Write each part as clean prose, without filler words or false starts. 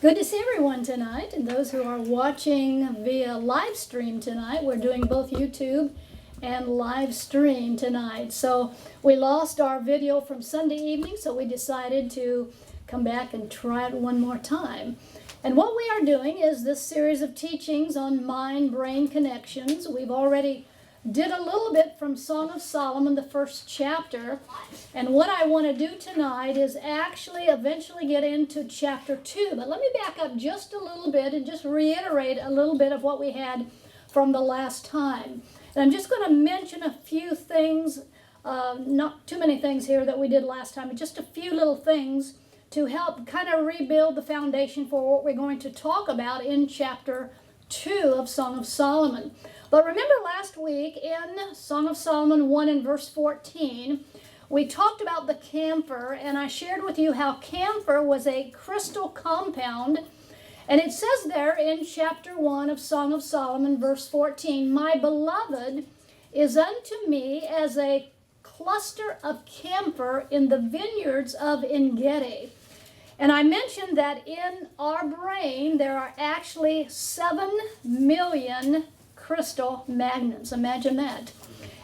Good to see everyone tonight, and those who are watching via live stream tonight. We're doing both YouTube and live stream tonight. So we lost our video from Sunday evening, so we decided to come back and try it one more time. And what we are doing is this series of teachings on mind-brain connections. We've already did a little bit from Song of Solomon, the first chapter. And what I want to do tonight is actually eventually get into chapter 2. But let me back up just a little bit and just reiterate a little bit of what we had from the last time. And I'm just going to mention a few things, not too many things here that we did last time, but just a few little things to help kind of rebuild the foundation for what we're going to talk about in chapter 2 of Song of Solomon. But remember last week in Song of Solomon 1 and verse 14, we talked about the camphor, and I shared with you how camphor was a crystal compound. And it says there in chapter 1 of Song of Solomon, verse 14, "My beloved is unto me as a cluster of camphor in the vineyards of En-gedi." And I mentioned that in our brain there are actually 7 million crystal magnets. Imagine that.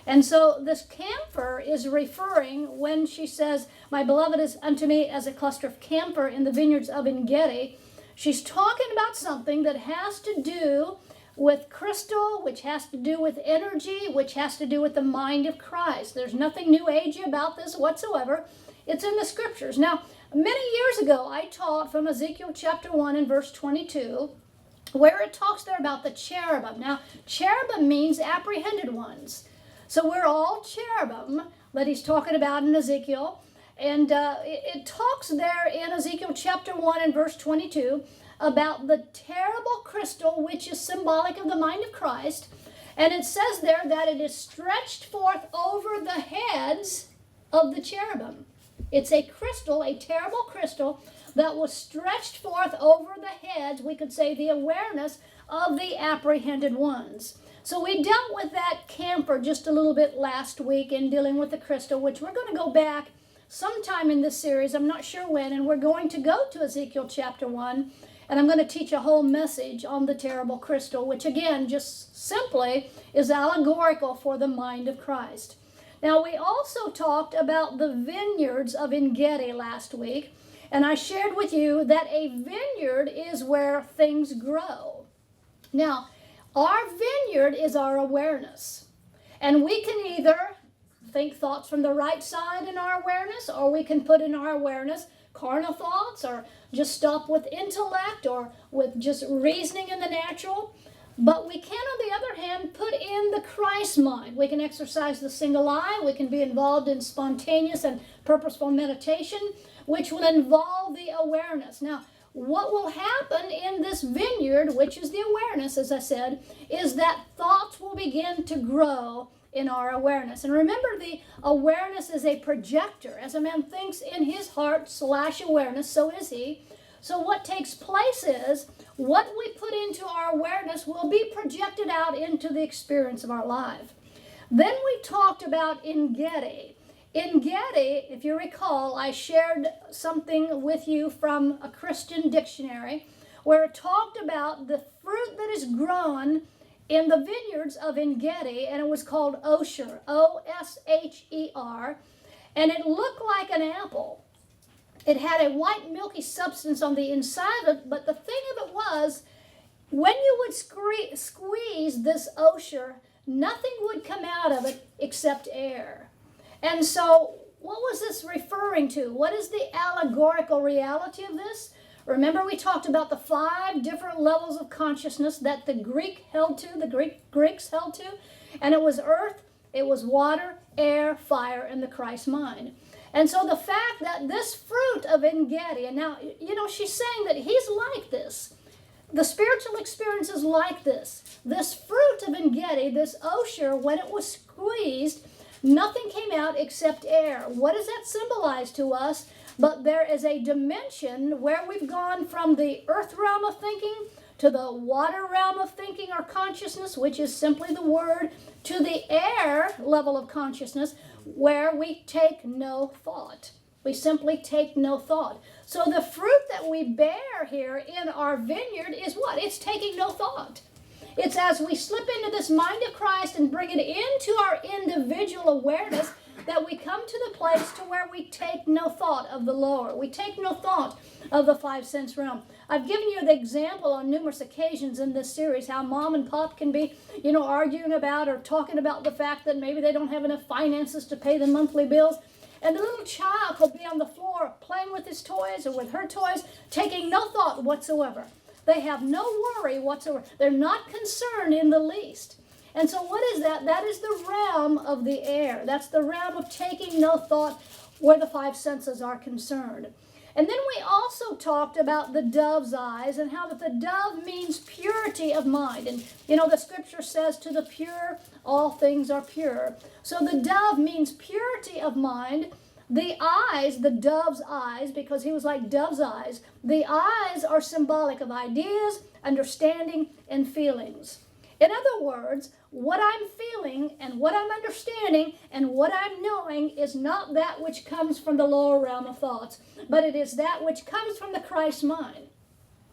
And so this camphor is referring, when she says, "My beloved is unto me as a cluster of camphor in the vineyards of En-gedi," she's talking about something that has to do with crystal, which has to do with energy, which has to do with the mind of Christ. There's nothing new agey about this whatsoever. It's in the scriptures. Now, many years ago, I taught from Ezekiel chapter 1 and verse 22, where it talks there about the cherubim. Now, cherubim means apprehended ones. So we're all cherubim that he's talking about in Ezekiel. And it talks there in Ezekiel chapter 1 and verse 22 about the terrible crystal, which is symbolic of the mind of Christ. And it says there that it is stretched forth over the heads of the cherubim. It's a crystal, a terrible crystal, that was stretched forth over the heads, we could say the awareness of the apprehended ones. So we dealt with that camphor just a little bit last week in dealing with the crystal, which we're going to go back sometime in this series, I'm not sure when, and we're going to go to Ezekiel chapter 1, and I'm going to teach a whole message on the terrible crystal, which again, just simply is allegorical for the mind of Christ. Now, we also talked about the vineyards of En-gedi last week, and I shared with you that a vineyard is where things grow. Now, our vineyard is our awareness, and we can either think thoughts from the right side in our awareness, or we can put in our awareness carnal thoughts, or just stop with intellect, or with just reasoning in the natural. But we can, on the other hand, put in the Christ mind. We can exercise the single eye. We can be involved in spontaneous and purposeful meditation, which will involve the awareness. Now, what will happen in this vineyard, which is the awareness, as I said, is that thoughts will begin to grow in our awareness. And remember, the awareness is a projector. As a man thinks in his heart / awareness, so is he. So what takes place is, what we put into our awareness will be projected out into the experience of our life. Then we talked about En-gedi. En-gedi, if you recall, I shared something with you from a Christian dictionary where it talked about the fruit that is grown in the vineyards of En-gedi, and it was called Osher, O-S-H-E-R, and it looked like an apple. It had a white milky substance on the inside of it, but the thing of it was, when you would squeeze this Osher, nothing would come out of it except air. And so, what was this referring to? What is the allegorical reality of this? Remember, we talked about the 5 different levels of consciousness that the Greeks held to, and it was earth, it was water, air, fire, and the Christ mind. And so the fact that this fruit of En-gedi, and now, she's saying that he's like this. The spiritual experience is like this. This fruit of En-gedi, this Osher, when it was squeezed, nothing came out except air. What does that symbolize to us? But there is a dimension where we've gone from the earth realm of thinking to the water realm of thinking or consciousness, which is simply the word, to the air level of consciousness, where we take no thought. We simply take no thought. So the fruit that we bear here in our vineyard is what? It's taking no thought. It's as we slip into this mind of Christ and bring it into our individual awareness that we come to the place to where we take no thought of the lower. We take no thought of the 5 sense realm. I've given you the example on numerous occasions in this series how mom and pop can be, arguing about or talking about the fact that maybe they don't have enough finances to pay the monthly bills. And the little child will be on the floor playing with his toys or with her toys, taking no thought whatsoever. They have no worry whatsoever. They're not concerned in the least. And so what is that? That is the realm of the air. That's the realm of taking no thought where the 5 senses are concerned. And then we also talked about the dove's eyes and how that the dove means purity of mind. And, the scripture says to the pure, all things are pure. So the dove means purity of mind. The eyes, the dove's eyes, because he was like dove's eyes, the eyes are symbolic of ideas, understanding, and feelings. In other words, what I'm feeling and what I'm understanding and what I'm knowing is not that which comes from the lower realm of thoughts, but it is that which comes from the Christ mind.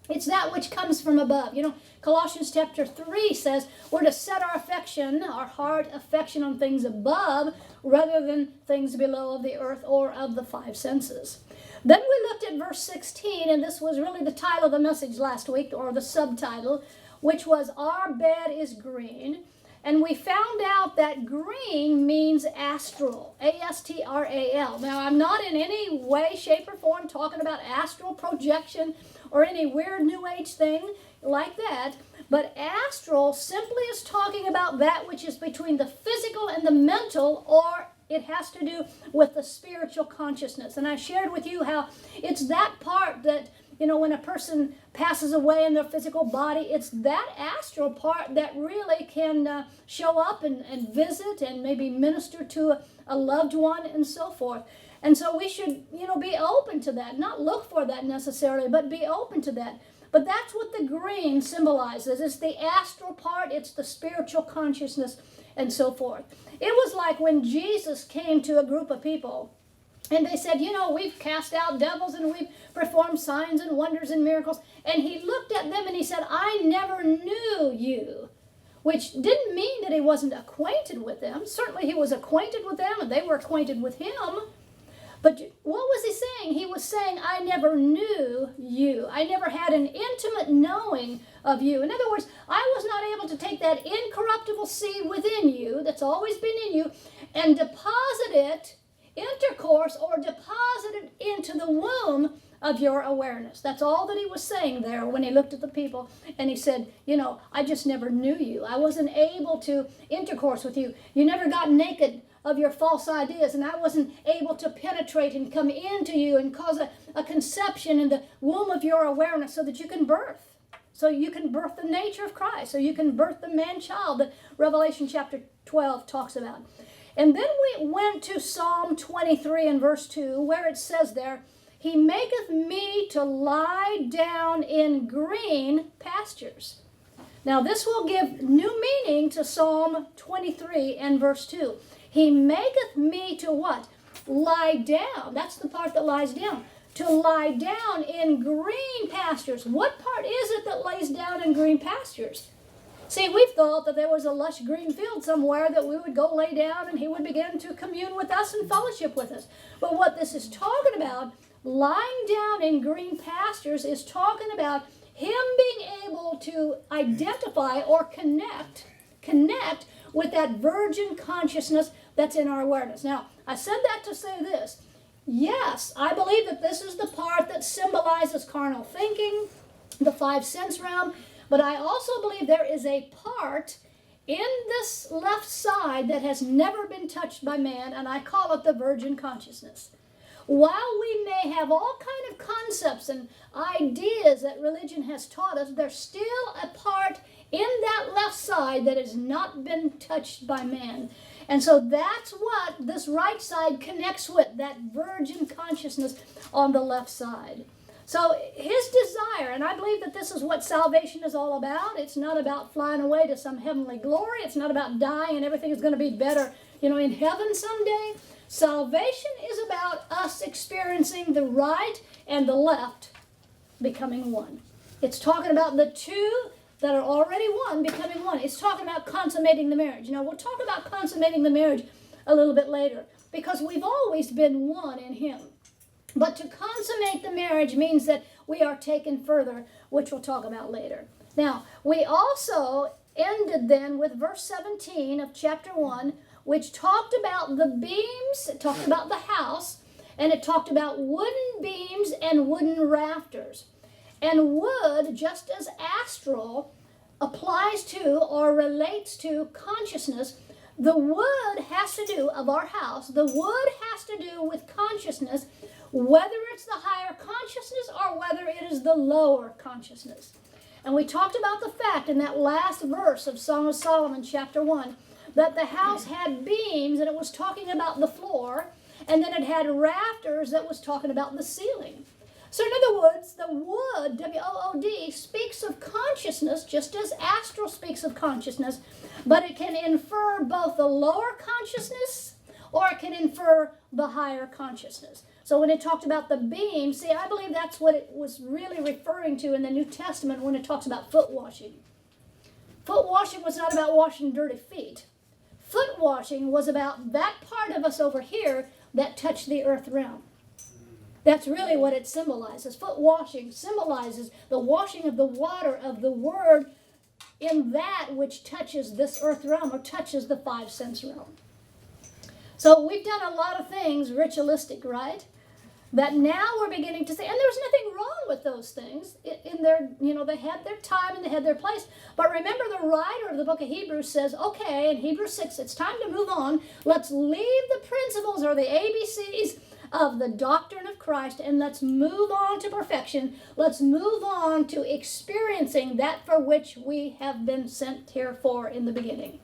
It's that which comes from above. Colossians chapter 3 says we're to set our affection, our heart affection on things above rather than things below of the earth or of the 5 senses. Then we looked at verse 16, and this was really the title of the message last week, or the subtitle, which was Our Bed is Green. And we found out that green means astral, A-S-T-R-A-L. Now, I'm not in any way, shape, or form talking about astral projection or any weird New Age thing like that. But astral simply is talking about that which is between the physical and the mental, or it has to do with the spiritual consciousness. And I shared with you how it's that part that, when a person passes away in their physical body, it's that astral part that really can show up and visit and maybe minister to a loved one and so forth. And so we should, be open to that. Not look for that necessarily, but be open to that. But that's what the green symbolizes. It's the astral part, it's the spiritual consciousness, and so forth. It was like when Jesus came to a group of people, and they said, we've cast out devils and we've performed signs and wonders and miracles. And he looked at them and he said, I never knew you. Which didn't mean that he wasn't acquainted with them. Certainly he was acquainted with them and they were acquainted with him. But what was he saying? He was saying, I never knew you. I never had an intimate knowing of you. In other words, I was not able to take that incorruptible seed within you that's always been in you and deposit it, intercourse, or deposit it into the womb of your awareness. That's all that he was saying there when he looked at the people and he said, I just never knew you. I wasn't able to intercourse with you. You never got naked of your false ideas, and I wasn't able to penetrate and come into you and cause a conception in the womb of your awareness so that you can birth. So you can birth the nature of Christ. So you can birth the man-child that Revelation chapter 12 talks about. And then we went to Psalm 23 and verse 2, where it says there, He maketh me to lie down in green pastures. Now this will give new meaning to Psalm 23 and verse 2. He maketh me to what? Lie down. That's the part that lies down. To lie down in green pastures. What part is it that lays down in green pastures? See, we've thought that there was a lush green field somewhere that we would go lay down and he would begin to commune with us and fellowship with us. But what this is talking about, lying down in green pastures, is talking about him being able to identify or connect with that virgin consciousness that's in our awareness. Now, I said that to say this. Yes, I believe that this is the part that symbolizes carnal thinking, the 5 sense realm, but I also believe there is a part in this left side that has never been touched by man, and I call it the virgin consciousness. While we may have all kind of concepts and ideas that religion has taught us, there's still a part in that left side that has not been touched by man. And so that's what this right side connects with, that virgin consciousness on the left side. So his desire, and I believe that this is what salvation is all about. It's not about flying away to some heavenly glory. It's not about dying and everything is going to be better, in heaven someday. Salvation is about us experiencing the right and the left becoming one. It's talking about the two that are already one becoming one. It's talking about consummating the marriage. Now, we'll talk about consummating the marriage a little bit later, because we've always been one in him. But to consummate the marriage means that we are taken further, which we'll talk about later. Now, we also ended then with verse 17 of chapter 1, which talked about the beams, it talked about the house, and it talked about wooden beams and wooden rafters. And wood, just as astral, applies to or relates to consciousness. The wood has to do, of our house, the wood has to do with consciousness, whether it's the higher consciousness or whether it is the lower consciousness. And we talked about the fact in that last verse of Song of Solomon, chapter 1, that the house had beams, and it was talking about the floor, and then it had rafters that was talking about the ceiling. So in other words, the wood, W-O-O-D, speaks of consciousness, just as astral speaks of consciousness, but it can infer both the lower consciousness or it can infer the higher consciousness. So when it talked about the beam, see, I believe that's what it was really referring to in the New Testament when it talks about foot washing. Foot washing was not about washing dirty feet. Foot washing was about that part of us over here that touched the earth realm. That's really what it symbolizes. Foot washing symbolizes the washing of the water of the word in that which touches this earth realm or touches the five sense realm. So we've done a lot of things ritualistic, right? That now we're beginning to say, and there's nothing wrong with those things. In their, they had their time and they had their place. But remember, the writer of the book of Hebrews says, okay, in Hebrews 6, it's time to move on. Let's leave the principles or the ABCs of the doctrine of Christ, and let's move on to perfection. Let's move on to experiencing that for which we have been sent here for in the beginning.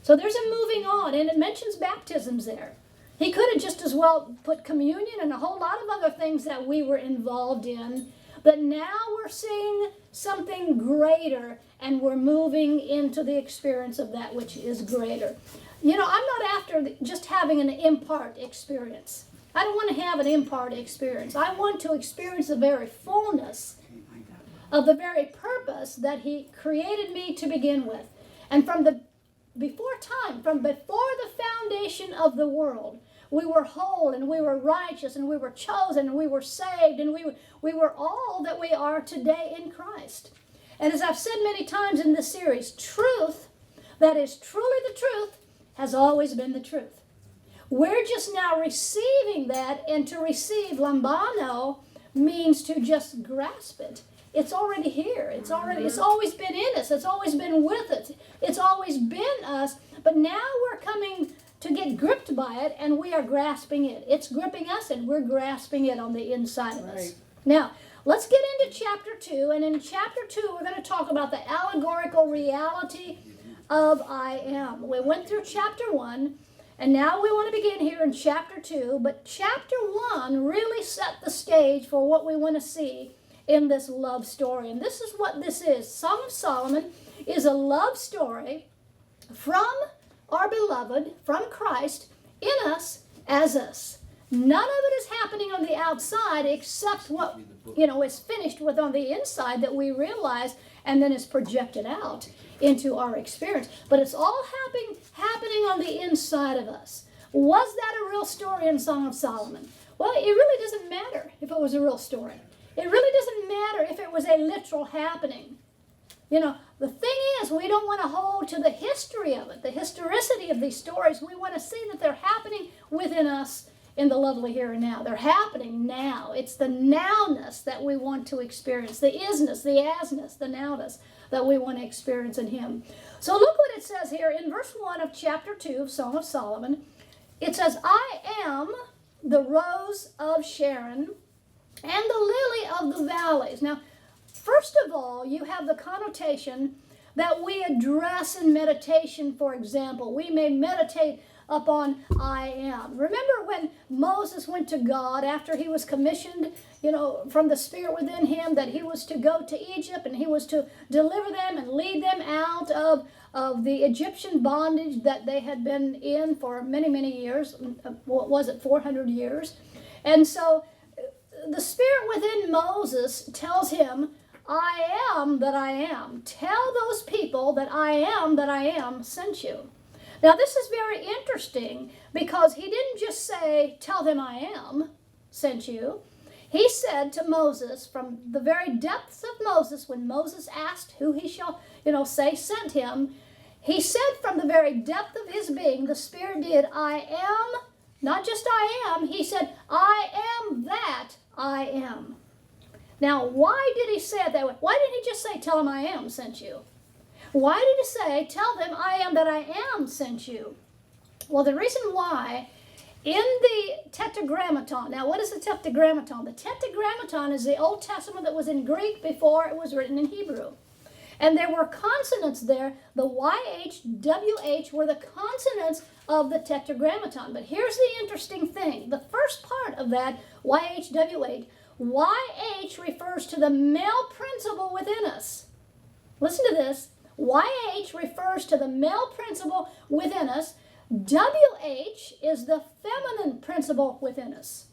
So there's a moving on, and it mentions baptisms there. He could have just as well put communion and a whole lot of other things that we were involved in, but now we're seeing something greater, and we're moving into the experience of that which is greater. I'm not after just having an impart experience. I don't want to have an impart experience. I want to experience the very fullness of the very purpose that he created me to begin with. And from before the foundation of the world, we were whole and we were righteous and we were chosen and we were saved and we were all that we are today in Christ. And as I've said many times in this series, truth that is truly the truth has always been the truth. We're just now receiving that, and to receive, lambano, means to just grasp it. It's already here. It's always been in us. It's always been with us. It's always been us, but now we're coming to get gripped by it, and we are grasping it. It's gripping us, and we're grasping it on the inside of us. Now, let's get into chapter 2, and in chapter 2, we're going to talk about the allegorical reality of I am. We went through chapter 1, and now we want to begin here in chapter 2, but chapter 1 really set the stage for what we want to see in this love story. And this is what this is. Song of Solomon is a love story from our beloved, from Christ, in us, as us. None of it is happening on the outside except what, is finished with on the inside that we realize and then is projected out into our experience. But it's all happening on the inside of us. Was that a real story in Song of Solomon? Well, it really doesn't matter if it was a real story. It really doesn't matter if it was a literal happening. The thing is, we don't want to hold to the history of it, the historicity of these stories. We want to see that they're happening within us in the lovely here and now. They're happening now. It's the nowness that we want to experience, the isness, the asness, the nowness that we want to experience in him. So look what it says here in verse 1 of chapter 2 of Song of Solomon. It says, I am the rose of Sharon and the lily of the valleys. Now, first of all, you have the connotation that we address in meditation, for example. We may meditate upon I am. Remember when Moses went to God after he was commissioned, from the Spirit within him, that he was to go to Egypt and he was to deliver them and lead them out of the Egyptian bondage that they had been in for many, many years. What was it, 400 years? And so the Spirit within Moses tells him, I am that I am. Tell those people that I am sent you. Now this is very interesting because he didn't just say, tell them I am sent you. He said to Moses, from the very depths of Moses, when Moses asked who he shall, say sent him, he said from the very depth of his being, the Spirit did, I am, not just I am, he said, I am that I am. Now, why did he say it that way? Why didn't he just say, tell them I am sent you? Why did he say, tell them I am that I am sent you? Well, the reason why, in the tetragramaton, now what is the tetragramaton? The tetragramaton is the Old Testament that was in Greek before it was written in Hebrew. And there were consonants there. The YHWH were the consonants of the tetragramaton. But here's the interesting thing. The first part of that YHWH, YH refers to the male principle within us. Listen to this. YH refers to the male principle within us. WH is the feminine principle within us.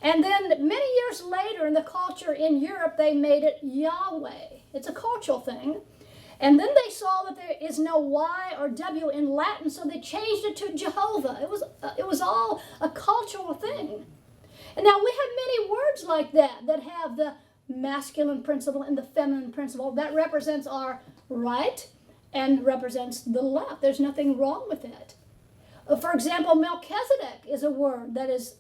And then many years later in the culture in Europe, they made it Yahweh. It's a cultural thing. And then they saw that there is no Y or W in Latin, so they changed it to Jehovah. It was all a cultural thing. And now we have many words like that have the masculine principle and the feminine principle. That represents our right and represents the left. There's nothing wrong with that. For example, Melchizedek is a word that is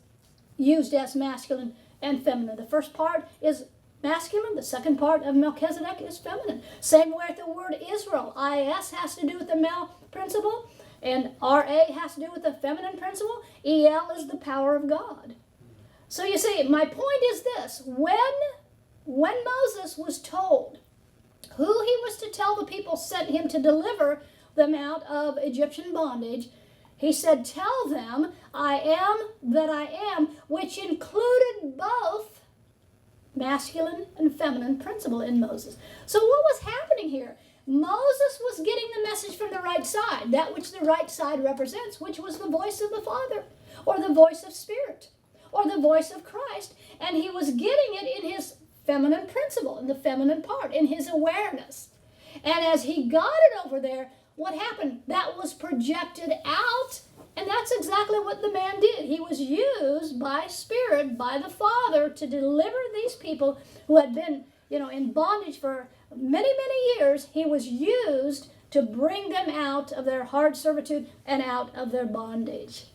used as masculine and feminine. The first part is masculine. The second part of Melchizedek is feminine. Same way with the word Israel. IS has to do with the male principle, and RA has to do with the feminine principle. EL is the power of God. So you see, my point is this. When Moses was told who he was to tell the people sent him to deliver them out of Egyptian bondage, he said, tell them I am that I am, which included both masculine and feminine principle in Moses. So what was happening here? Moses was getting the message from the right side, that which the right side represents, which was the voice of the Father, or the voice of Spirit, or the voice of Christ, and he was getting it in his feminine principle, in the feminine part, in his awareness. And as he got it over there, what happened? That was projected out, and that's exactly what the man did. He was used by Spirit, by the Father, to deliver these people who had been, in bondage for many, many years. He was used to bring them out of their hard servitude and out of their bondage.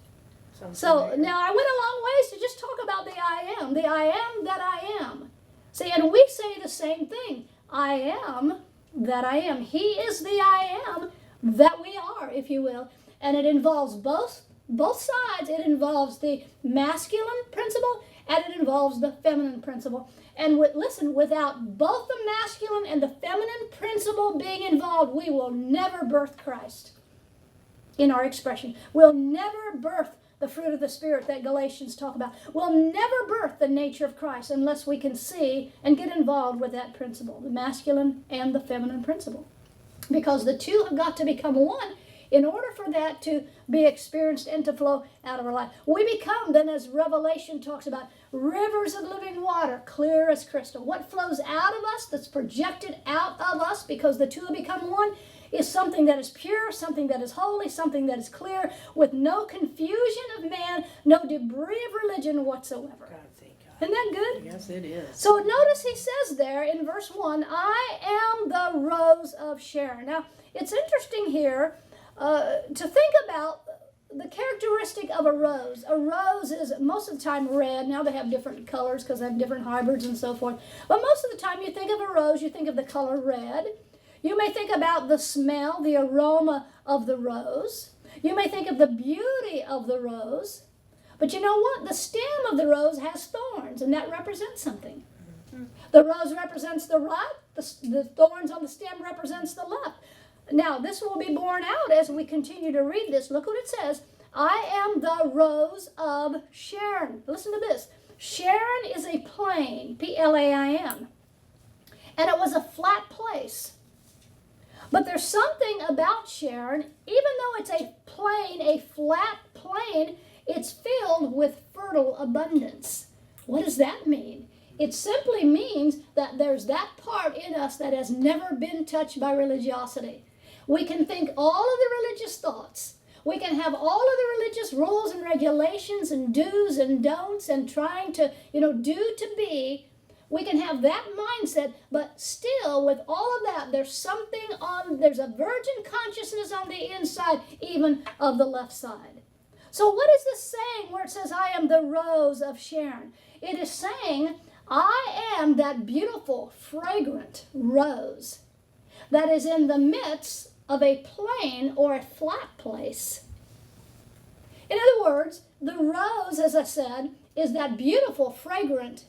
So now I went a long ways to just talk about the I am that I am. See, and we say the same thing. I am that I am. He is the I am that we are, if you will. And it involves both sides. It involves the masculine principle and it involves the feminine principle. And listen, without both the masculine and the feminine principle being involved, we will never birth Christ in our expression. We'll never birth the fruit of the Spirit that Galatians talk about. We'll never birth the nature of Christ unless we can see and get involved with that principle, the masculine and the feminine principle. Because the two have got to become one in order for that to be experienced and to flow out of our life. We become, then, as Revelation talks about, rivers of living water, clear as crystal. What flows out of us, that's projected out of us because the two have become one, is something that is pure, something that is holy, something that is clear, with no confusion of man, no debris of religion whatsoever. Isn't that good? Yes, it is. So notice he says there in verse 1, I am the Rose of Sharon. Now, it's interesting here to think about the characteristic of a rose. A rose is most of the time red. Now they have different colors because they have different hybrids and so forth. But most of the time you think of a rose, you think of the color red. You may think about the smell, the aroma of the rose. You may think of the beauty of the rose. But you know what? The stem of the rose has thorns, and that represents something. Mm-hmm. The rose represents the right. The thorns on the stem represents the left. Now, this will be borne out as we continue to read this. Look what it says. I am the Rose of Sharon. Listen to this. Sharon is a plain, P-L-A-I-N. And it was a flat place. But there's something about Sharon, even though it's a plain, a flat plain, it's filled with fertile abundance. What does that mean? It simply means that there's that part in us that has never been touched by religiosity. We can think all of the religious thoughts. We can have all of the religious rules and regulations and do's and don'ts and trying to, do to be. We can have that mindset, but still with all of that, there's a virgin consciousness on the inside, even of the left side. So what is this saying where it says, I am the Rose of Sharon? It is saying, I am that beautiful, fragrant rose that is in the midst of a plain or a flat place. In other words, the rose, as I said, is that beautiful, fragrant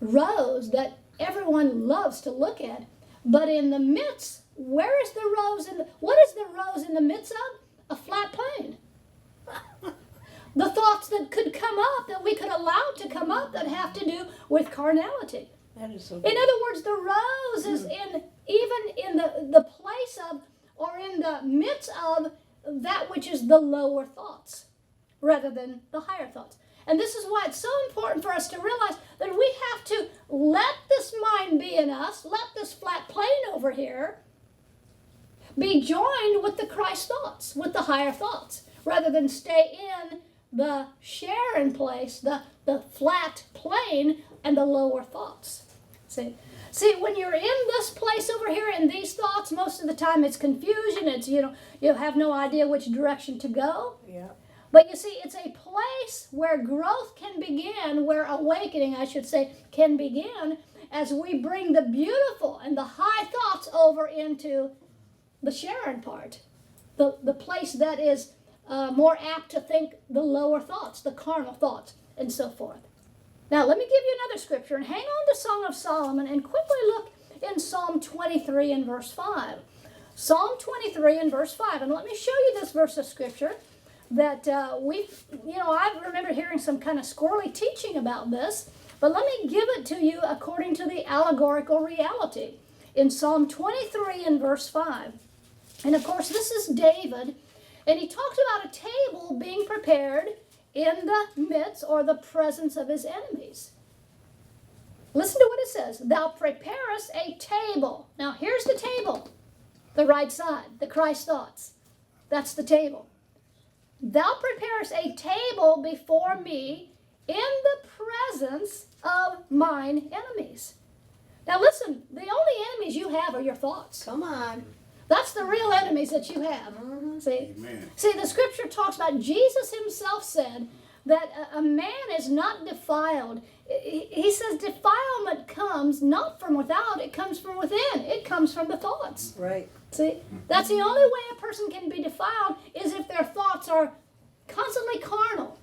rose that everyone loves to look at. But in the midst, where is the rose? What is the rose in the midst of? A flat plain. The thoughts that could come up, that we could allow to come up, that have to do with carnality. That is so In good. other words, the rose is even in the place of, or in the midst of, that which is the lower thoughts, rather than the higher thoughts. And this is why it's so important for us to realize that we have to let this mind be in us, let this flat plane over here be joined with the Christ thoughts, with the higher thoughts, rather than stay in the Sharon place, the flat plane, and the lower thoughts. See, when you're in this place over here in these thoughts, most of the time it's confusion. It's, you have no idea which direction to go. Yeah. But you see, it's a place where growth can begin, where awakening, I should say, can begin as we bring the beautiful and the high thoughts over into the Sharon part, the place that is more apt to think the lower thoughts, the carnal thoughts, and so forth. Now, let me give you another scripture, and hang on to Song of Solomon, and quickly look in Psalm 23 and verse 5. Psalm 23 and verse 5, and let me show you this verse of scripture that I remember hearing some kind of squirrely teaching about this, but let me give it to you according to the allegorical reality. In Psalm 23 and verse 5, and of course this is David, and he talks about a table being prepared in the midst or the presence of his enemies. Listen to what it says. Thou preparest a table. Now here's the table, the right side, the Christ thoughts. That's the table. Thou preparest a table before me in the presence of mine enemies. Now listen, the only enemies you have are your thoughts. Come on. That's the real enemies that you have. See? Amen. See, the scripture talks about, Jesus himself said that a man is not defiled. He says defilement comes not from without, it comes from within. It comes from the thoughts. Right. See? That's the only way a person can be defiled is if their thoughts are constantly carnal,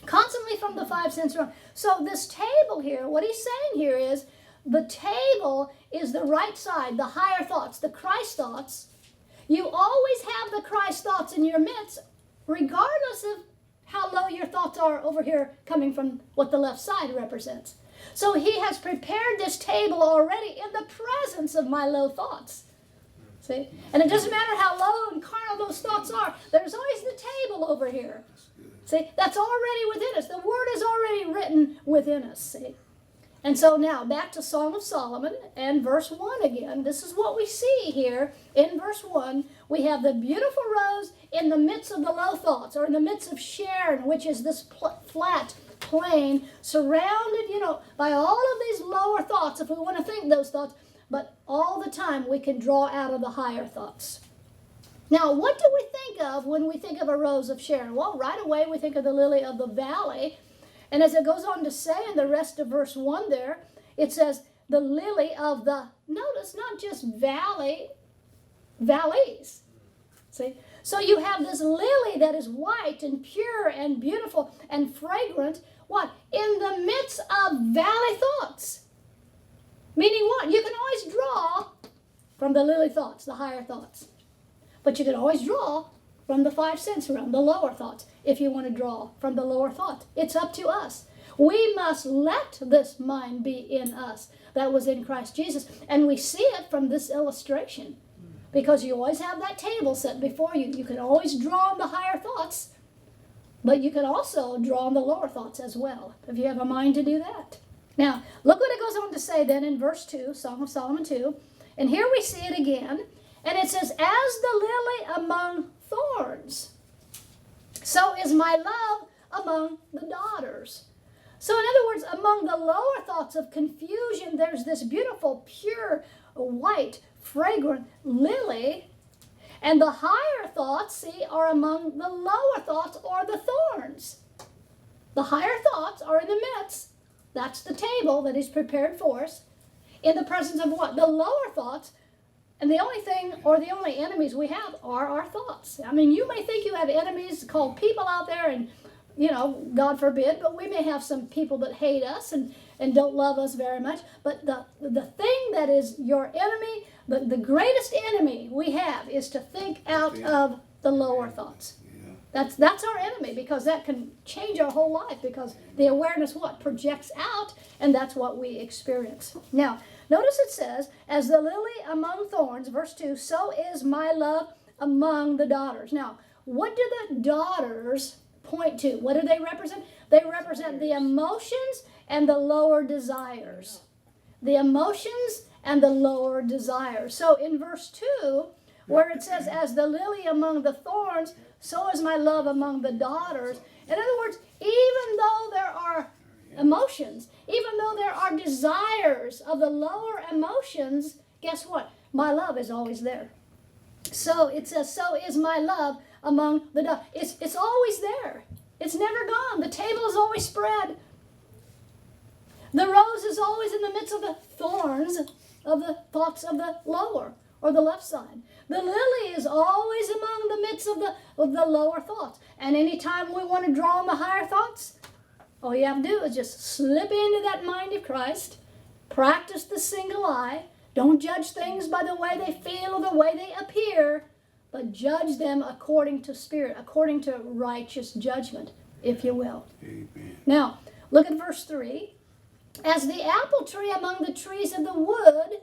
constantly from the five sense realm. So this table here, what he's saying here is, the table is the right side, the higher thoughts, the Christ thoughts. You always have the Christ thoughts in your midst, regardless of how low your thoughts are over here coming from what the left side represents. So he has prepared this table already in the presence of my low thoughts. See? And it doesn't matter how low and carnal those thoughts are, there's always the table over here. See? That's already within us. The word is already written within us. See? And so now, back to Song of Solomon and verse 1 again. This is what we see here in verse 1. We have the beautiful rose in the midst of the low thoughts, or in the midst of Sharon, which is this flat plain, surrounded, by all of these lower thoughts, if we want to think those thoughts. But all the time, we can draw out of the higher thoughts. Now, what do we think of when we think of a Rose of Sharon? Well, right away, we think of the lily of the valley. And as it goes on to say in the rest of verse 1 there, it says, the lily of the, notice, not just valleys. See? So you have this lily that is white and pure and beautiful and fragrant. What? In the midst of valley thoughts. Meaning what? You can always draw from the lily thoughts, the higher thoughts. But you can always draw from the 5 sense realm, the lower thoughts, if you want to draw from the lower thoughts. It's up to us. We must let this mind be in us that was in Christ Jesus. And we see it from this illustration, because you always have that table set before you. You can always draw on the higher thoughts, but you can also draw on the lower thoughts as well, if you have a mind to do that. Now, look what it goes on to say then in verse 2, Song of Solomon 2. And here we see it again. And it says, as the lily among thorns, so is my love among the daughters. So in other words, among the lower thoughts of confusion, there's this beautiful, pure, white, fragrant lily. And the higher thoughts, see, are among the lower thoughts or the thorns. The higher thoughts are in the midst. That's the table that is prepared for us. In the presence of what? The lower thoughts. And the only thing, or the only enemies we have, are our thoughts. I mean, you may think you have enemies called people out there, and, you know, God forbid, but we may have some people that hate us and don't love us very much. But the thing that is your enemy, the greatest enemy we have, is to think out of the lower thoughts. That's our enemy, because that can change our whole life, because the awareness projects out, and that's what we experience. Now, notice it says, as the lily among thorns, verse 2, so is my love among the daughters. Now, what do the daughters point to? What do they represent? They represent the emotions and the lower desires. The emotions and the lower desires. So in verse 2, where it says, as the lily among the thorns, so is my love among the daughters. In other words, even though there are emotions, even though there are desires of the lower emotions, guess what? My love is always there. So it says, so is my love among the daughters. It's always there. It's never gone. The table is always spread. The rose is always in the midst of the thorns of the thoughts of the lower or the left side. The lily is always among the midst of the lower thoughts. And anytime we want to draw on the higher thoughts, all you have to do is just slip into that mind of Christ, practice the single eye. Don't judge things by the way they feel or the way they appear, but judge them according to spirit, according to righteous judgment, if you will. Amen. Now, look at verse 3. As the apple tree among the trees of the wood.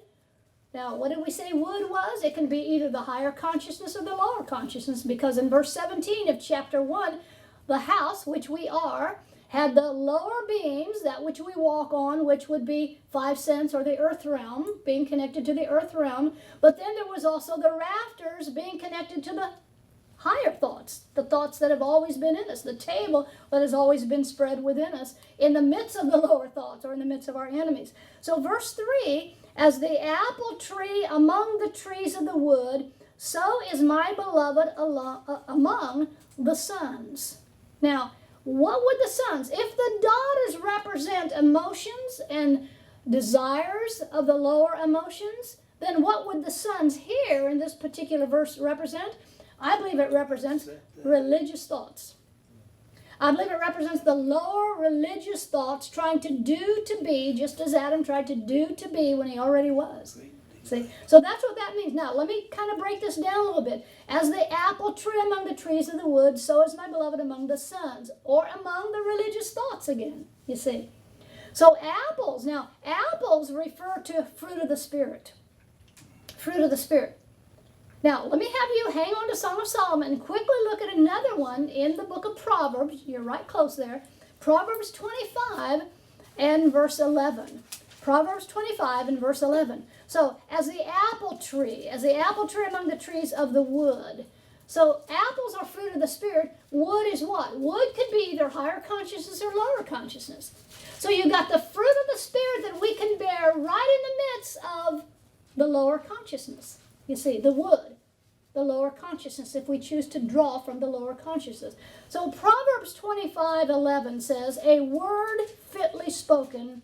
Now, what did we say wood was? It can be either the higher consciousness or the lower consciousness, because in verse 17 of chapter 1, the house, which we are, had the lower beams, that which we walk on, which would be 5 sense or the earth realm, being connected to the earth realm. But then there was also the rafters being connected to the higher thoughts, the thoughts that have always been in us, the table that has always been spread within us, in the midst of the lower thoughts or in the midst of our enemies. So verse 3, as the apple tree among the trees of the wood, so is my beloved among the sons. Now, what would the sons, if the daughters represent emotions and desires of the lower emotions, then what would the sons here in this particular verse represent? I believe it represents religious thoughts. I believe it represents the lower religious thoughts trying to do to be, just as Adam tried to do to be when he already was. See? So that's what that means. Now, let me kind of break this down a little bit. As the apple tree among the trees of the wood, so is my beloved among the sons, or among the religious thoughts again, you see. So apples, now, apples refer to fruit of the Spirit. Fruit of the Spirit. Now, let me have you hang on to Song of Solomon and quickly look at another one in the book of Proverbs. You're right close there. Proverbs 25 and verse 11. Proverbs 25 and verse 11. So, as the apple tree among the trees of the wood. So, apples are fruit of the Spirit. Wood is what? Wood could be either higher consciousness or lower consciousness. So, you got the fruit of the Spirit that we can bear right in the midst of the lower consciousness. You see, the wood, the lower consciousness, if we choose to draw from the lower consciousness. So Proverbs 25:11 says, a word fitly spoken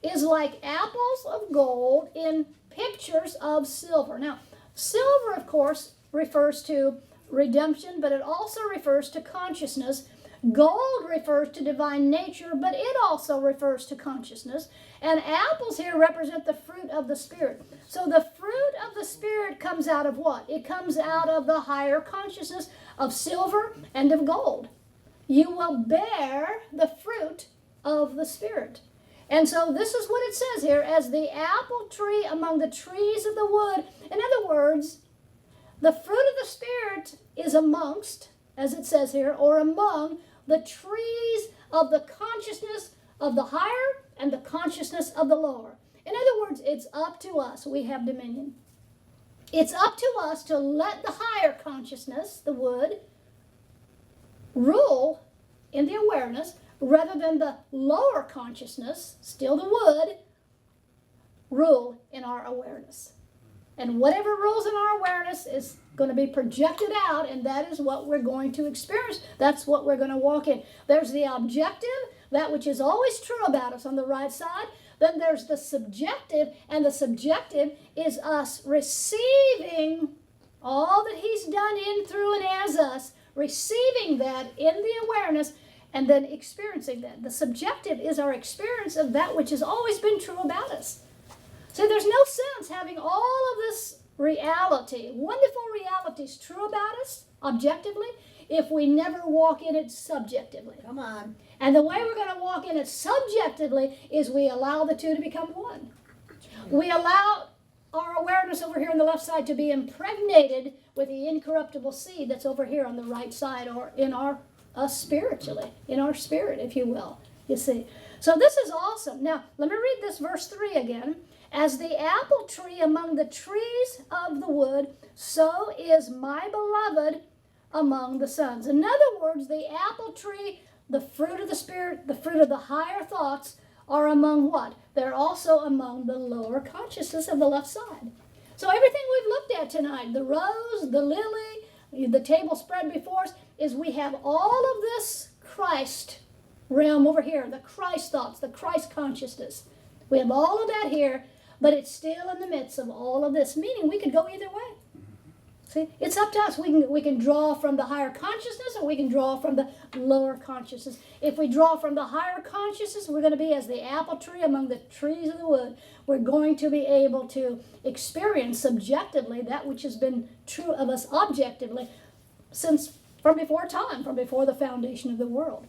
is like apples of gold in pictures of silver. Now, silver, of course, refers to redemption, but it also refers to consciousness. Gold refers to divine nature, but it also refers to consciousness. And apples here represent the fruit of the Spirit. So the fruit of the Spirit comes out of what? It comes out of the higher consciousness of silver and of gold. You will bear the fruit of the Spirit. And so this is what it says here, as the apple tree among the trees of the wood. In other words, the fruit of the Spirit is amongst, as it says here, or among the trees of the consciousness of the higher and the consciousness of the lower. In other words, it's up to us. We have dominion. It's up to us to let the higher consciousness, the wood, rule in the awareness, rather than the lower consciousness, still the wood, rule in our awareness. And whatever rules in our awareness is going to be projected out, and that is what we're going to experience. That's what we're going to walk in. There's the objective, that which is always true about us on the right side. Then there's the subjective, and the subjective is us receiving all that He's done in, through, and as us, receiving that in the awareness, and then experiencing that. The subjective is our experience of that which has always been true about us. So there's no sense having all of this reality, wonderful realities true about us, objectively, if we never walk in it subjectively. Come on. And the way we're going to walk in it subjectively is we allow the two to become one. We allow our awareness over here on the left side to be impregnated with the incorruptible seed that's over here on the right side, or in us spiritually, in our spirit, if you will. You see. So this is awesome. Now, let me read this verse 3 again. As the apple tree among the trees of the wood, so is my beloved among the sons. In other words, the apple tree, the fruit of the Spirit, the fruit of the higher thoughts, are among what? They're also among the lower consciousness of the left side. So everything we've looked at tonight, the rose, the lily, the table spread before us, is we have all of this Christ realm over here, the Christ thoughts, the Christ consciousness. We have all of that here, but it's still in the midst of all of this, meaning we could go either way. See, it's up to us. We can draw from the higher consciousness, or we can draw from the lower consciousness. If we draw from the higher consciousness, we're going to be as the apple tree among the trees of the wood. We're going to be able to experience subjectively that which has been true of us objectively since from before time, from before the foundation of the world.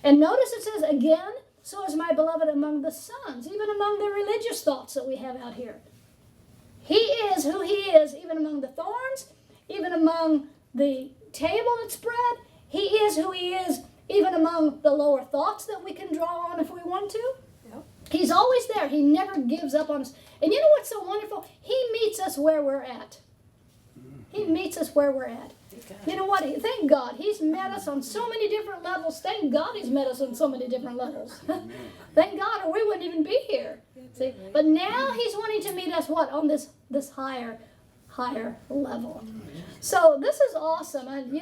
And notice it says again, so is my beloved among the sons, even among the religious thoughts that we have out here. He is who He is, even among the thorns, even among the table that's spread. He is who He is, even among the lower thoughts that we can draw on if we want to. Yep. He's always there. He never gives up on us. And you know what's so wonderful? He meets us where we're at. He meets us where we're at. You know what? Thank God. He's met us on so many different levels. Thank God He's met us on so many different levels. Thank God, or we wouldn't even be here. See? But now He's wanting to meet us, what? On this higher level. So this is awesome. And,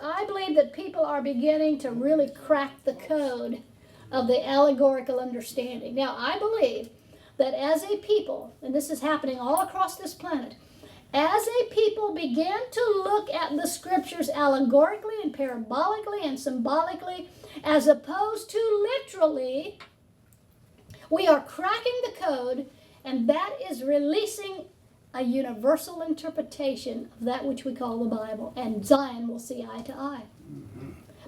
I believe that people are beginning to really crack the code of the allegorical understanding. Now, I believe that as a people, and this is happening all across this planet, as a people begin to look at the scriptures allegorically and parabolically and symbolically, as opposed to literally, we are cracking the code, and that is releasing a universal interpretation of that which we call the Bible, and Zion will see eye to eye.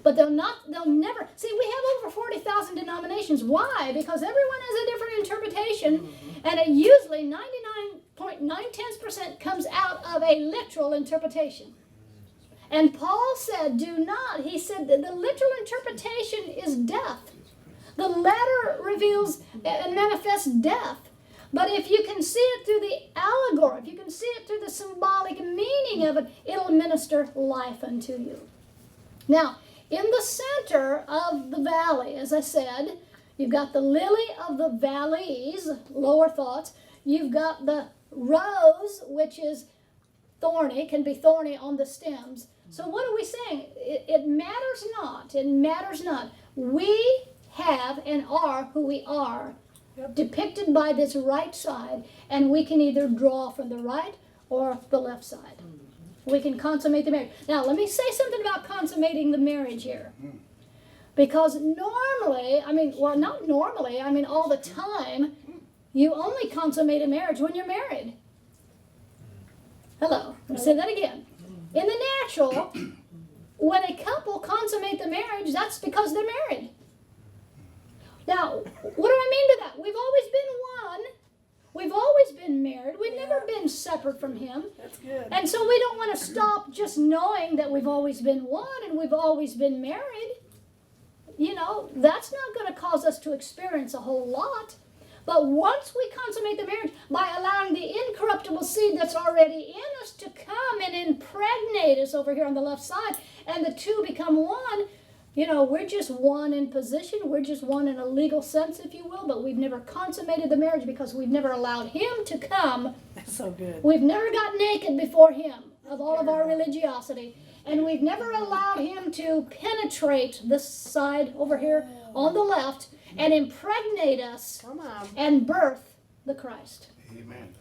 But they'll never, see, we have over 40,000 denominations. Why? Because everyone has a different interpretation, and it usually 99.9% comes out of a literal interpretation. And Paul said, he said that the literal interpretation is death. The letter reveals and manifests death. But if you can see it through the allegory, if you can see it through the symbolic meaning of it, it'll minister life unto you. Now, in the center of the valley, as I said, you've got the lily of the valleys, lower thoughts. You've got the rose, which is thorny, can be thorny on the stems. So what are we saying? It matters not. It matters not. We have and are who we are, depicted by this right side, and we can either draw from the right or the left side. We can consummate the marriage. Now, let me say something about consummating the marriage here. Because normally, not normally, all the time, you only consummate a marriage when you're married. Hello. Let me say that again. In the natural, when a couple consummate the marriage, that's because they're married. Now, what do I mean by that? We've always been one. We've always been married. We've never been separate from him. That's good. And so we don't want to stop just knowing that we've always been one and we've always been married. You know, that's not going to cause us to experience a whole lot. But once we consummate the marriage, by allowing the incorruptible seed that's already in us to come and impregnate us over here on the left side, and the two become one, you know, we're just one in position. We're just one in a legal sense, if you will, but we've never consummated the marriage because we've never allowed him to come. That's so good. We've never got naked before him of all of our religiosity. And we've never allowed him to penetrate this side over here on the left and impregnate us and birth the Christ. Amen.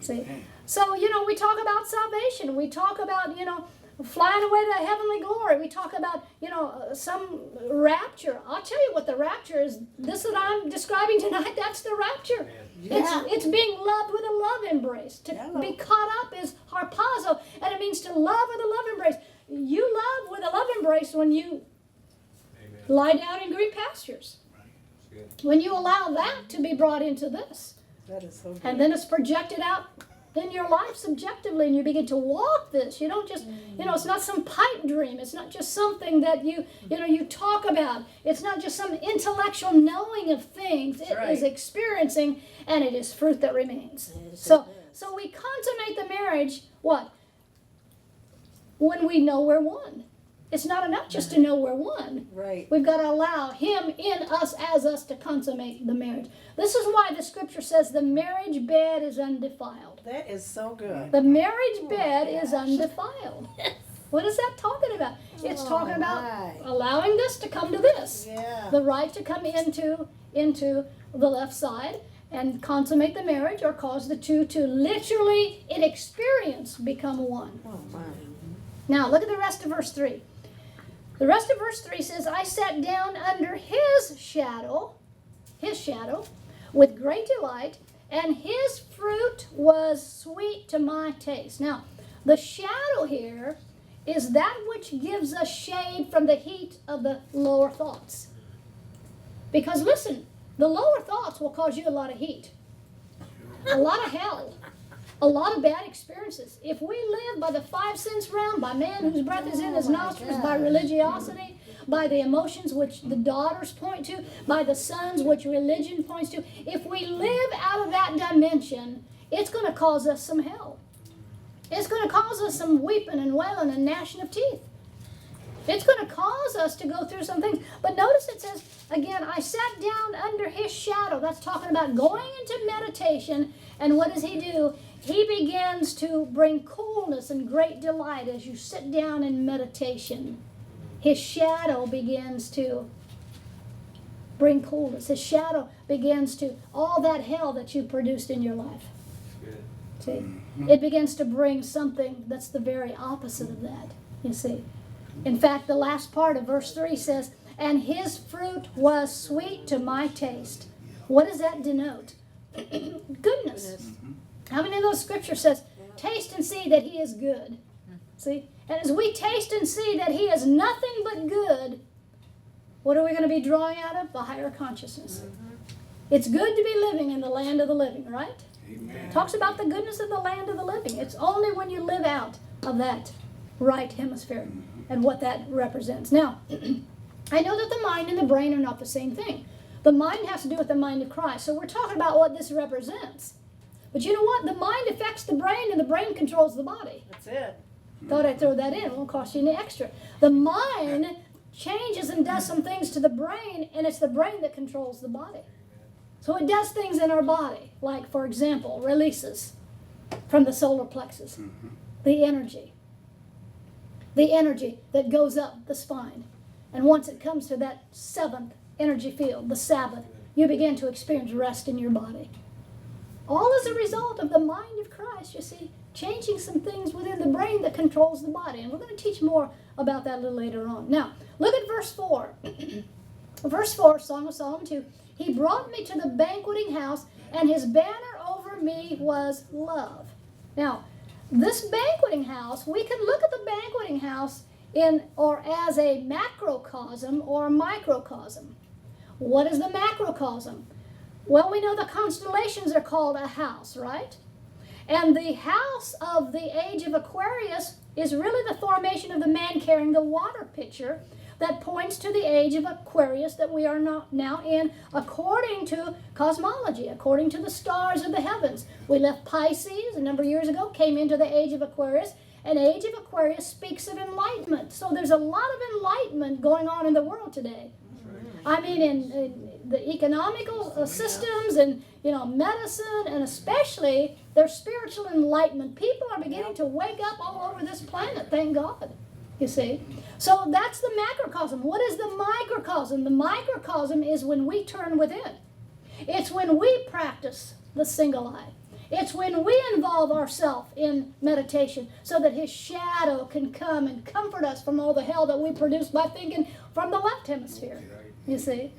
See? So, you know, we talk about salvation. We talk about, you know, flying away to heavenly glory. We talk about, you know, some rapture. I'll tell you what the rapture is. This that I'm describing tonight, that's the rapture. Yeah. It's being loved with a love embrace. To be caught up is harpazo, and it means to love with a love embrace. You love with a love embrace when you lie down in green pastures. When you allow that to be brought into this. That is so good. And then it's projected out in your life subjectively, and you begin to walk this. You don't just, you know, it's not some pipe dream. It's not just something that you talk about. It's not just some intellectual knowing of things. It is experiencing, and it is fruit that remains. So we consummate the marriage, what? When we know we're one. It's not enough just to know we're one. Right. We've got to allow him in us as us to consummate the marriage. This is why the scripture says the marriage bed is undefiled. That is so good. The marriage bed is undefiled. What is that talking about? It's talking about allowing this to come to this. Yeah. The right to come into the left side and consummate the marriage, or cause the two to literally, in experience, become one. Oh, my. Now, look at the rest of verse 3. The rest of verse 3 says, I sat down under his shadow, with great delight, and his fruit was sweet to my taste. Now, the shadow here is that which gives us shade from the heat of the lower thoughts. Because listen, the lower thoughts will cause you a lot of heat, a lot of hell, a lot of bad experiences. If we live by the 5 sense realm, by man whose breath is in his nostrils, by religiosity, by the emotions which the daughters point to, by the sons which religion points to, if we live out of that dimension, it's going to cause us some hell. It's going to cause us some weeping and wailing and gnashing of teeth. It's going to cause us to go through some things. But notice it says, again, I sat down under his shadow. That's talking about going into meditation. And what does he do? He begins to bring coolness and great delight as you sit down in meditation. His shadow begins to bring coolness. His shadow begins to, all that hell that you produced in your life. See? It begins to bring something that's the very opposite of that, you see. In fact, the last part of verse 3 says, and his fruit was sweet to my taste. What does that denote? Goodness. How many of those scriptures says, taste and see that he is good? See? And as we taste and see that he is nothing but good, what are we going to be drawing out of? The higher consciousness. It's good to be living in the land of the living, right? Amen. Talks about the goodness of the land of the living. It's only when you live out of that right hemisphere and what that represents. Now, I know that the mind and the brain are not the same thing. The mind has to do with the mind of Christ. So we're talking about what this represents. But you know what? The mind affects the brain, and the brain controls the body. That's it. Thought I'd throw that in. It won't cost you any extra. The mind changes and does some things to the brain, and it's the brain that controls the body. So it does things in our body, like, for example, releases from the solar plexus, the energy that goes up the spine. And once it comes to that 7th energy field, the Sabbath, you begin to experience rest in your body. All as a result of the mind of Christ, you see, changing some things within the brain that controls the body. And we're going to teach more about that a little later on. Now, look at verse 4. Verse 4, Song of Solomon 2. He brought me to the banqueting house, and his banner over me was love. Now, this banqueting house, we can look at the banqueting house or as a macrocosm or a microcosm. What is the macrocosm? Well, we know the constellations are called a house, right? And the house of the age of Aquarius is really the formation of the man carrying the water pitcher that points to the age of Aquarius that we are now in, according to cosmology, according to the stars of the heavens. We left Pisces a number of years ago, came into the age of Aquarius, and age of Aquarius speaks of enlightenment. So there's a lot of enlightenment going on in the world today. I mean, in the economical systems and, medicine, and especially their spiritual enlightenment. People are beginning to wake up all over this planet, thank God, you see. So that's the macrocosm. What is the microcosm? The microcosm is when we turn within. It's when we practice the single eye. It's when we involve ourselves in meditation so that His shadow can come and comfort us from all the hell that we produce by thinking from the left hemisphere. You see?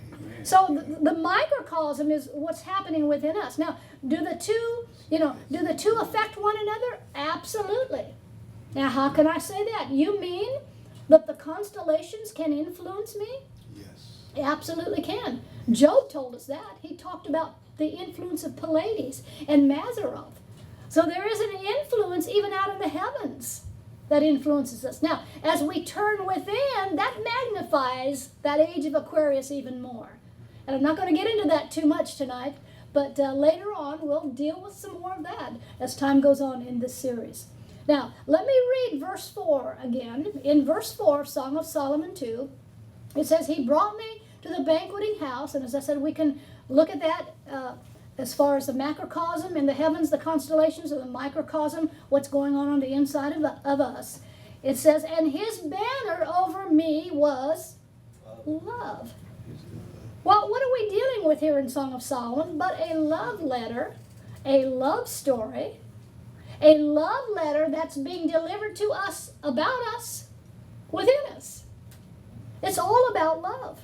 So the microcosm is what's happening within us. Now, do the two affect one another? Absolutely. Now, how can I say that? You mean that the constellations can influence me? Yes. They absolutely can. Job told us that. He talked about the influence of Pleiades and Mazzaroth. So there is an influence even out in the heavens that influences us. Now, as we turn within, that magnifies that age of Aquarius even more. And I'm not going to get into that too much tonight, but later on we'll deal with some more of that as time goes on in this series. Now, let me read verse 4 again. In verse 4 of Song of Solomon 2, it says, He brought me to the banqueting house. And as I said, we can look at that as far as the macrocosm in the heavens, the constellations, or the microcosm, what's going on the inside of us. It says, and His banner over me was love. Well, what are we dealing with here in Song of Solomon but a love letter, a love story, a love letter that's being delivered to us, about us, within us. It's all about love.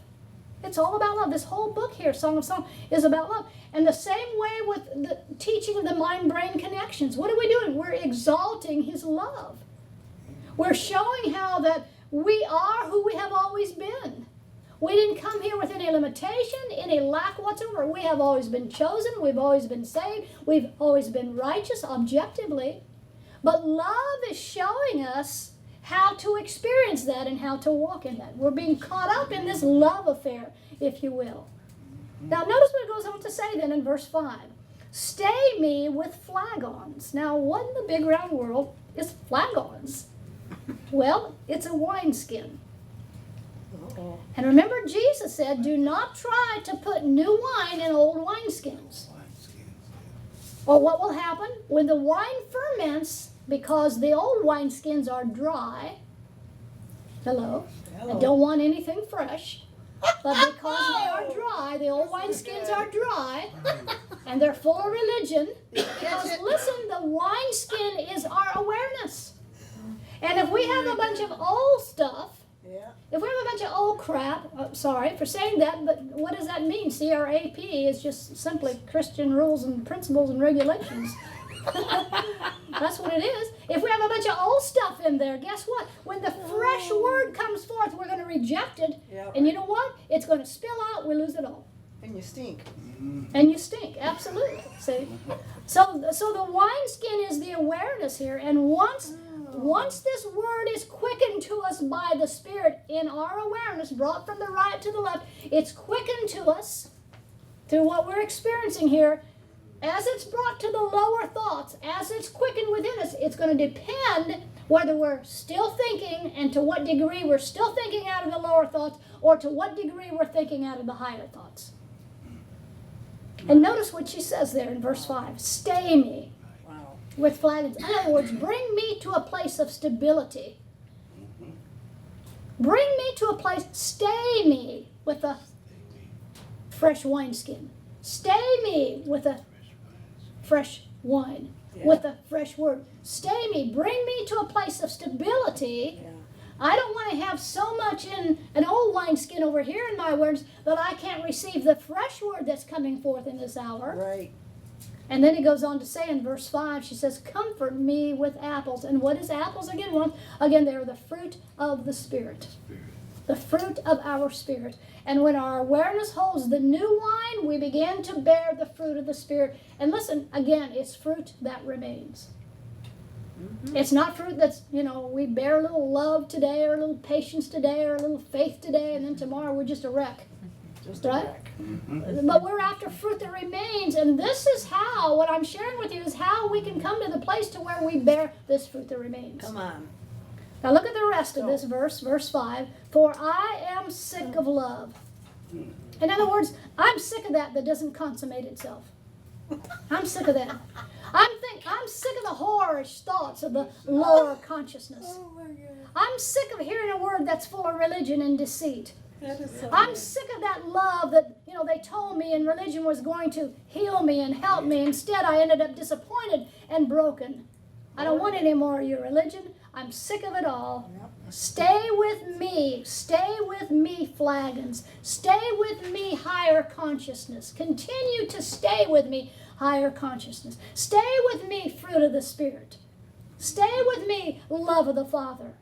It's all about love. This whole book here, Song of Solomon, is about love. And the same way with the teaching of the mind-brain connections. What are we doing? We're exalting His love. We're showing how that we are who we have always been. We didn't come here with any limitation, any lack whatsoever. We have always been chosen. We've always been saved. We've always been righteous objectively. But love is showing us how to experience that and how to walk in that. We're being caught up in this love affair, if you will. Now, notice what it goes on to say then in verse 5. Stay me with flagons. Now, what in the big round world is flagons? Well, it's a wineskin. Uh-oh. And remember, Jesus said, do not try to put new wine in old wineskins. Or what will happen? When the wine ferments, because the old wineskins are dry, hello, I don't want anything fresh, but because they are dry, the old wineskins are dry, and they're full of religion, because listen, the wineskin is our awareness. And if we have a bunch of old stuff, if we have a bunch of old crap, sorry for saying that, but what does that mean? CRAP is just simply Christian rules and principles and regulations. That's what it is. If we have a bunch of old stuff in there, guess what? When the fresh word comes forth, we're going to reject it. Yeah. And you know what? It's going to spill out. We lose it all. And you stink. And you stink. Absolutely. See? So the wineskin is the awareness here. And once this word is quickened to us by the Spirit in our awareness, brought from the right to the left, it's quickened to us through what we're experiencing here. As it's brought to the lower thoughts, as it's quickened within us, it's going to depend whether we're still thinking and to what degree we're still thinking out of the lower thoughts or to what degree we're thinking out of the higher thoughts. And notice what she says there in verse 5. Stay me with flagons. In other words, bring me to a place of stability. Bring me to a place, stay me with a fresh wineskin. Stay me with a fresh wine, with a fresh word. Stay me, bring me to a place of stability. I don't want to have so much in an old wineskin over here in my words that I can't receive the fresh word that's coming forth in this hour. Right. And then he goes on to say in verse 5, she says, comfort me with apples. And what is apples again? Well, again, they are the fruit of the Spirit. The fruit of our spirit. And when our awareness holds the new wine, we begin to bear the fruit of the Spirit. And listen, again, it's fruit that remains. Mm-hmm. It's not fruit that's, we bear a little love today, or a little patience today, or a little faith today, and then tomorrow we're just a wreck. Just right? a wreck. Mm-hmm. But we're after fruit that remains. And this is how, what I'm sharing with you is how we can come to the place to where we bear this fruit that remains. Come on. Now look at the rest of this verse, verse 5. For I am sick of love. In other words, I'm sick of that doesn't consummate itself. I'm sick of that. I'm sick of the whorish thoughts of the lower consciousness. Oh my God. I'm sick of hearing a word that's full of religion and deceit. That is so I'm good. sick of that love that, they told me and religion was going to heal me and help me. Instead, I ended up disappointed and broken. I don't want any more of your religion. I'm sick of it all. Yep. Stay with me. Stay with me, flagons. Stay with me, higher consciousness. Continue to stay with me, higher consciousness. Stay with me, fruit of the Spirit. Stay with me, love of the Father.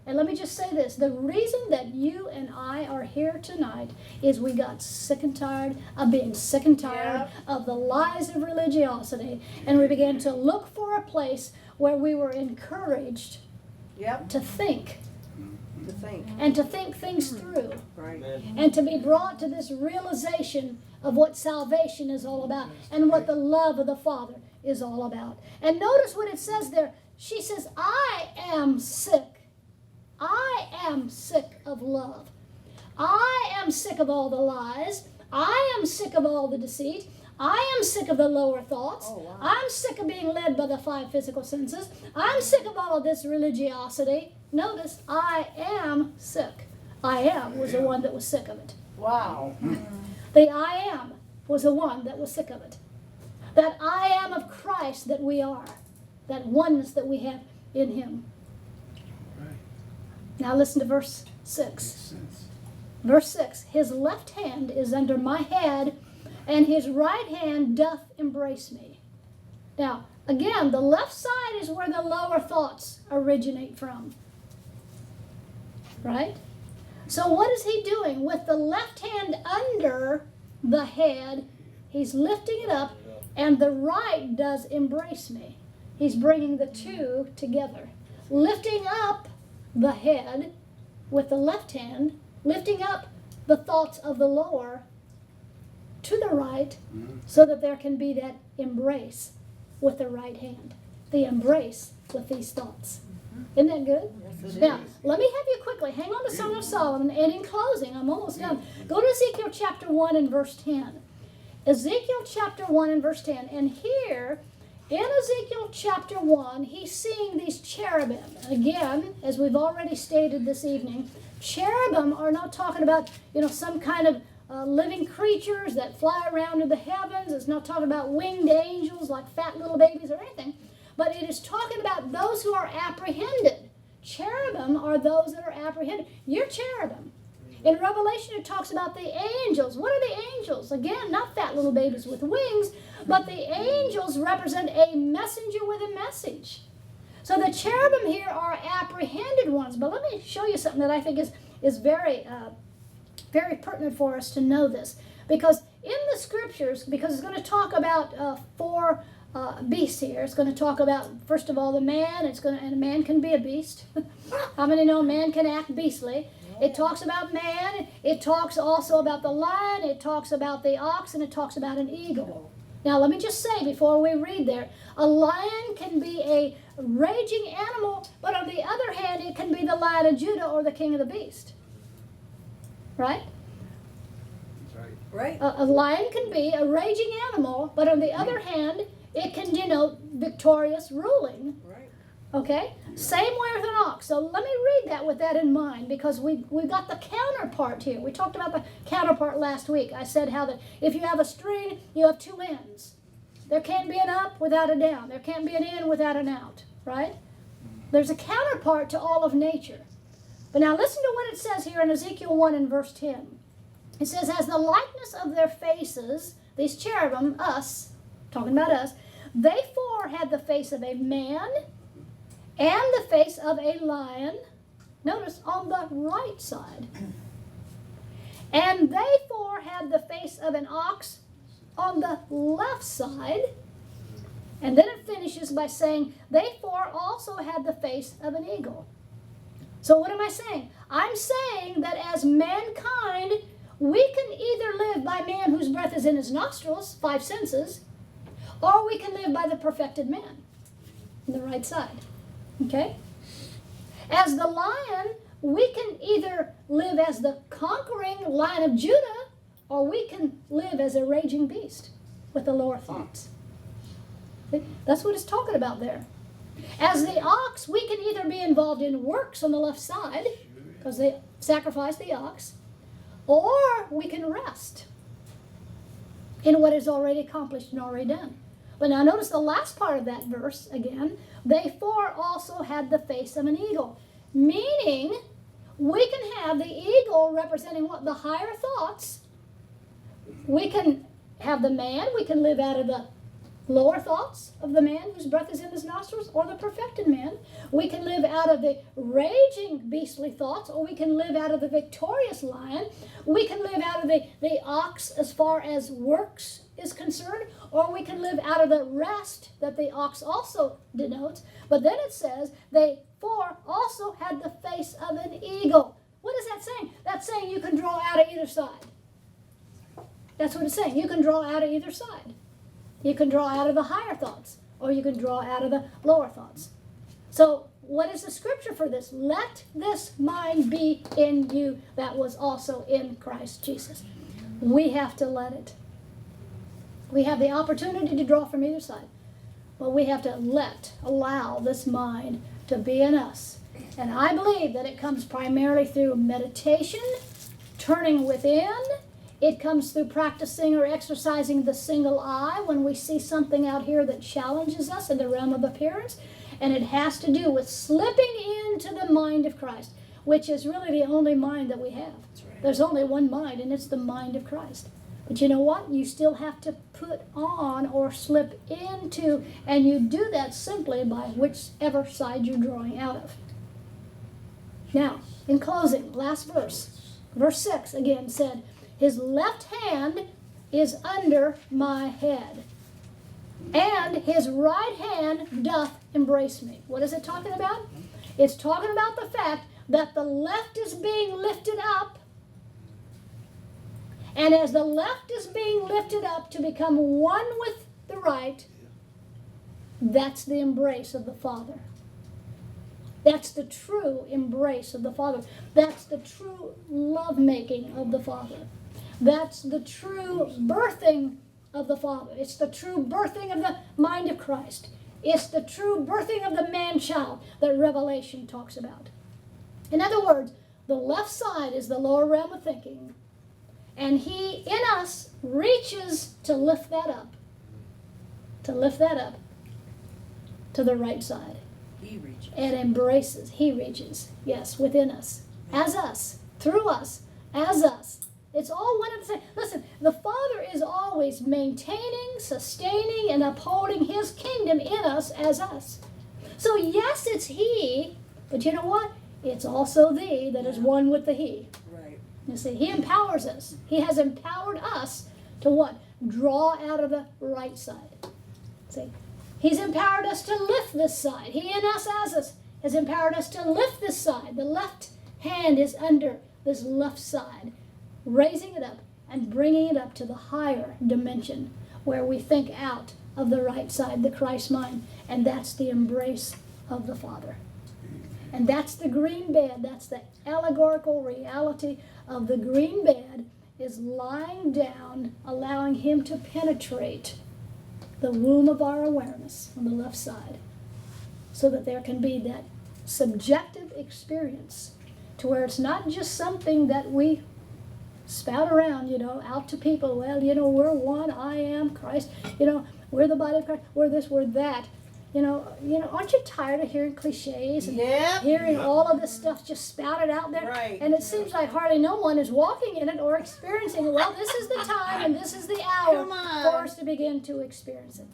And let me just say this. The reason that you and I are here tonight is we got sick and tired of being sick and tired of the lies of religiosity. And we began to look for a place where we were encouraged Yep. to think. To think. And to think things through. Right. And to be brought to this realization of what salvation is all about and what the love of the Father is all about. And notice what it says there. She says, I am sick. I am sick of love. I am sick of all the lies. I am sick of all the deceit. I am sick of the lower thoughts. Oh, wow. I'm sick of being led by the 5 physical senses. I'm sick of all of this religiosity. Notice, I am sick. I am was the one that was sick of it. Wow. The I am was the one that was sick of it. That I am of Christ that we are. That oneness that we have in Him. Now listen to verse 6. Verse 6. His left hand is under my head, and his right hand doth embrace me. Now, again, the left side is where the lower thoughts originate from. Right? So what is he doing? With the left hand under the head, he's lifting it up, and the right does embrace me. He's bringing the two together. Lifting up the head with the left hand, lifting up the thoughts of the lower to the right, so that there can be that embrace with the right hand. The embrace with these thoughts. Isn't that good? Yes, it Now, is. let me have you quickly hang on to Song of Solomon, and in closing, I'm almost done. Go to Ezekiel chapter 1 and verse 10. Ezekiel chapter 1 and verse 10. And here, in Ezekiel chapter 1, he's seeing these cherubim. Again, as we've already stated this evening, cherubim are not talking about, some kind of living creatures that fly around in the heavens. It's not talking about winged angels like fat little babies or anything. But it is talking about those who are apprehended. Cherubim are those that are apprehended. You're cherubim. In Revelation, it talks about the angels. What are the angels? Again, not fat little babies with wings, but the angels represent a messenger with a message. So the cherubim here are apprehended ones. But let me show you something that I think is very, very pertinent for us to know this. Because in the scriptures, because it's going to talk about 4 beasts here. It's going to talk about, first of all, the man. And a man can be a beast. How many know man can act beastly? It talks about man. It talks also about the lion. It talks about the ox, and it talks about an eagle. Now, let me just say before we read there, a lion can be a raging animal, but on the other hand, it can be the Lion of Judah or the King of the Beast. Right? Right. A lion can be a raging animal, but on the other hand, it can denote victorious ruling. Right. Okay? Same way with an ox. So let me read that with that in mind, because we've got the counterpart here. We talked about the counterpart last week. I said how that if you have a string, you have 2 ends. There can't be an up without a down. There can't be an in without an out. Right? There's a counterpart to all of nature. But now listen to what it says here in Ezekiel 1 and verse 10. It says, as the likeness of their faces, these cherubim, us, talking about us, they four had the face of a man and the face of a lion, notice, on the right side. And they four had the face of an ox on the left side. And then it finishes by saying, they four also had the face of an eagle. So what am I saying? I'm saying that as mankind, we can either live by man whose breath is in his nostrils, 5 senses, or we can live by the perfected man on the right side. Okay? As the lion, we can either live as the conquering Lion of Judah, or we can live as a raging beast with the lower thoughts. That's what it's talking about there. As the ox, we can either be involved in works on the left side, because they sacrifice the ox, or we can rest in what is already accomplished and already done. But now notice the last part of that verse again. They four also had the face of an eagle, meaning we can have the eagle representing what? The higher thoughts. We can have the man, we can live out of the lower thoughts of the man whose breath is in his nostrils, or the perfected man. We can live out of the raging beastly thoughts, or we can live out of the victorious lion. We can live out of the ox as far as works is concerned, or we can live out of the rest that the ox also denotes. But then it says they four also had the face of an eagle. What is that saying? That's saying you can draw out of either side. That's what it's saying. You can draw out of either side. You can draw out of the higher thoughts, or you can draw out of the lower thoughts. So what is the scripture for this? Let this mind be in you that was also in Christ Jesus. We have to let it. We have the opportunity to draw from either side, but we have to allow this mind to be in us. And I believe that it comes primarily through meditation, turning within. It comes through practicing or exercising the single eye when we see something out here that challenges us in the realm of appearance. And it has to do with slipping into the mind of Christ, which is really the only mind that we have. There's only one mind, and it's the mind of Christ. But you know what? You still have to put on or slip into, and you do that simply by whichever side you're drawing out of. Now, in closing, last verse. Verse 6 again said, his left hand is under my head, and his right hand doth embrace me. What is it talking about? It's talking about the fact that the left is being lifted up, and as the left is being lifted up to become one with the right, that's the embrace of the Father. That's the true embrace of the Father. That's the true lovemaking of the Father. That's the true birthing of the Father. It's the true birthing of the mind of Christ. It's the true birthing of the man-child that Revelation talks about. In other words, the left side is the lower realm of thinking, and he, in us, reaches to lift that up, to the right side. He reaches. And embraces. He reaches, yes, within us, as us, through us, as us. It's all one and the same. Listen, the Father is always maintaining, sustaining, and upholding his kingdom in us as us. So yes, it's he, but you know what? It's also thee that is one with the he. Right. You see, he empowers us. He has empowered us to what? Draw out of the right side. See? He's empowered us to lift this side. He in us as us has empowered us to lift this side. The left hand is under this left side, raising it up and bringing it up to the higher dimension where we think out of the right side, the Christ mind, and that's the embrace of the Father. And that's the green bed. That's the allegorical reality of the green bed, is lying down, allowing him to penetrate the womb of our awareness on the left side, so that there can be that subjective experience to where it's not just something that we spout around, out to people. Well, we're one, I am Christ, we're the body of Christ, we're this, we're that. aren't you tired of hearing cliches and Yep. hearing all of this stuff just spouted out there? Right. And it seems like hardly no one is walking in it or experiencing it. Well, this is the time and this is the hour Come on. for us to begin to experience it.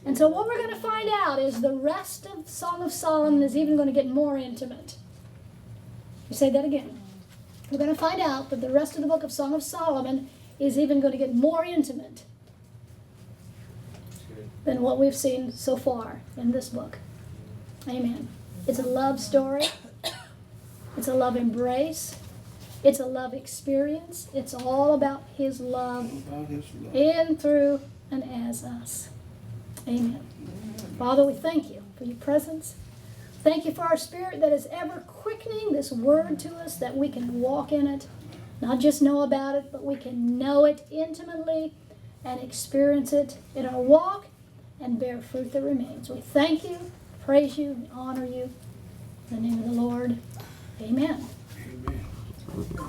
And so what we're going to find out is the rest of Song of Solomon is even going to get more intimate. You say that again. We're going to find out that the rest of the book of Song of Solomon is even going to get more intimate than what we've seen so far in this book. Amen. It's a love story. It's a love embrace. It's a love experience. It's all about His love in, through, and as us. Amen. Father, we thank you for your presence. Thank you for our spirit that is ever quickening this word to us, that we can walk in it, not just know about it, but we can know it intimately and experience it in our walk and bear fruit that remains. We thank you, praise you, and honor you. In the name of the Lord, amen. Amen.